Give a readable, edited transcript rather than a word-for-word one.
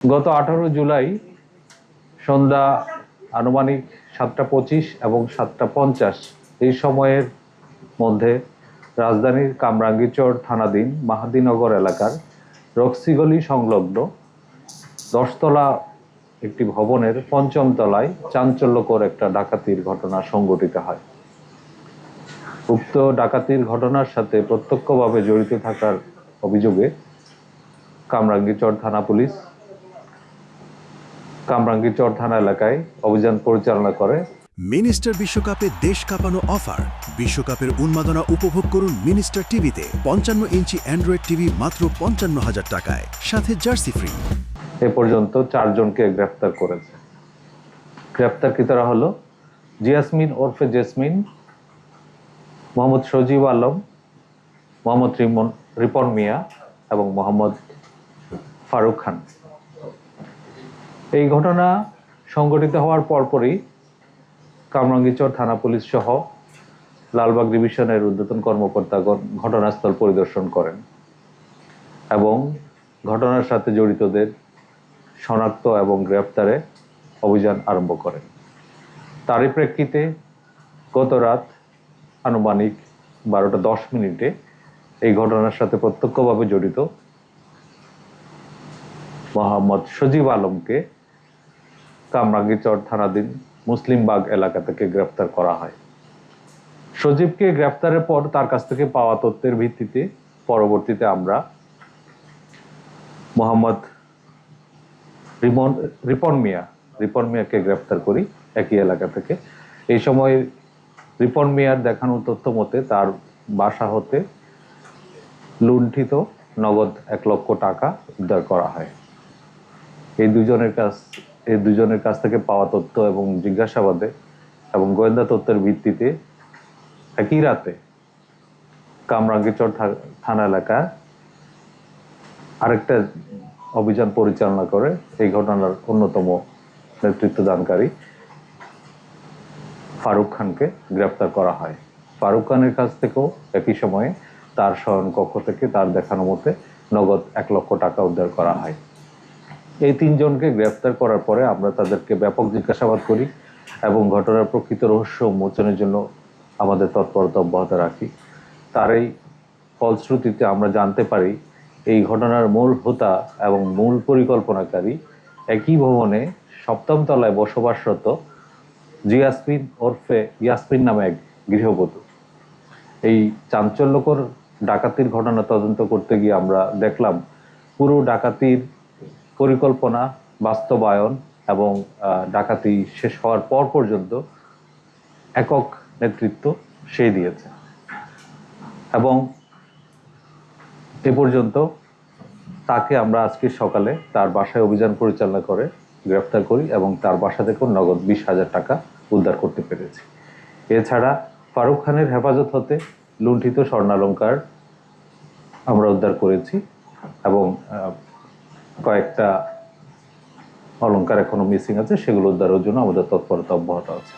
গত 18 জুলাই সন্ধ্যা আনুমানিক 7:25 এবং 7:50 এই সময়ের মধ্যে রাজধানীর কামরাঙ্গীরচর থানাধীন মাহাদীনগর এলাকার রক্সিগলি সংলগ্ন 10তলা একটি ভবনের 5ম তলায় চাঞ্চল্যকর একটা ডাকাতির ঘটনা সংঘটিত হয়। উক্ত ডাকাতির ঘটনার সাথে প্রত্যক্ষভাবে জড়িত থাকার অভিযোগে কামরাঙ্গীরচর থানা পুলিশ কামরাঙ্গীরচর থানা এলাকায় অভিযান পরিচালনা করে। মিনিস্টার বিশ্বকাপে দেশ কাঁপানো অফার। বিশ্বকাপের উন্মাদনা উপভোগ করুন মিনিস্টার টিভিতে। 55 ইঞ্চি অ্যান্ড্রয়েড টিভি মাত্র 55,000 টাকায়, সাথে জার্সি ফ্রি। এ পর্যন্ত 4 জনকে গ্রেফতার করেছে। গ্রেফতারকৃতরা হলো জিয়াসমিন ওরফে জেসমিন, মোহাম্মদ সজীব আলম, মোহাম্মদ রিপন মিয়া এবং মোহাম্মদ ফারুক খান। এই ঘটনা সংঘটিত হওয়ার পরপরই কামরাঙ্গীরচর থানা পুলিশ সহ লালবাগ ডিভিশনের ঊর্ধ্বতন কর্মকর্তাগণ ঘটনাস্থল পরিদর্শন করেন এবং ঘটনার সাথে জড়িতদের শনাক্ত এবং গ্রেপ্তারে অভিযান আরম্ভ করেন। তারই প্রেক্ষিতে গত রাত আনুমানিক 12:10 এই ঘটনার সাথে প্রত্যক্ষভাবে জড়িত মোহাম্মদ সজীব আলমকে কামরাঙ্গীরচর থানাধীন মুসলিমবাগ এলাকা থেকে গ্রেপ্তার করা হয়। সজীবকে গ্রেপ্তারের পর তার কাছ থেকে পাওয়া তথ্যের ভিত্তিতে পরবর্তীতে আমরা মোহাম্মদ রিপন মিয়াকে গ্রেপ্তার করি একই এলাকা থেকে। এই সময় রিপন মিয়ার দেখানো তথ্য মতে তার বাসা হতে লুণ্ঠিত নগদ 1 লক্ষ টাকা উদ্ধার করা হয়। এই দুজনের কাছ থেকে পাওয়া তথ্য এবং জিজ্ঞাসাবাদে এবং গোয়েন্দা তথ্যের ভিত্তিতে একই রাতে কামরাঙ্গীরচর থানা এলাকায় আরেকটা অভিযান পরিচালনা করে এই ঘটনার অন্যতম নেতৃত্বদানকারী ফারুক খানকে গ্রেপ্তার করা হয়। ফারুক খানের কাছ থেকেও একই সময়ে তার শয়নকক্ষ থেকে তার দেখানো মতে নগদ 1 লক্ষ টাকা উদ্ধার করা হয়। এই 3 জনকে গ্রেপ্তার করার পরে আমরা তাদেরকে ব্যাপক জিজ্ঞাসাবাদ করি এবং ঘটনার প্রকৃত রহস্য উন্মোচনের জন্য আমাদের তৎপরতা অব্যাহত রাখি। তার এই ফলশ্রুতিতে আমরা জানতে পারি এই ঘটনার মূল হোতা এবং মূল পরিকল্পনাকারী একই ভবনে 7ম তলায় বসবাসরত জিয়াসমিন ওরফে ইয়াসমিন নামে এক গৃহবধূ। এই চাঞ্চল্যকর ডাকাতির ঘটনা তদন্ত করতে গিয়ে আমরা দেখলাম পুরো ডাকাতির পরিকল্পনা, বাস্তবায়ন এবং ডাকাতি শেষ হওয়ার পর পর্যন্ত একক নেতৃত্ব সে দিয়েছে এবং এ পর্যন্ত তাকে আমরা আজকে সকালে তার বাসায় অভিযান পরিচালনা করে গ্রেফতার করি এবং তার বাসা থেকেও নগদ 20,000 টাকা উদ্ধার করতে পেরেছি। এছাড়া ফারুক খানের হেফাজত হতে লুণ্ঠিত স্বর্ণালংকার আমরা উদ্ধার করেছি এবং কয়েকটা অলংকার এখনো মিসিং আছে, সেগুলো উদ্ধারের জন্য আমাদের তৎপরতা অব্যাহত আছে।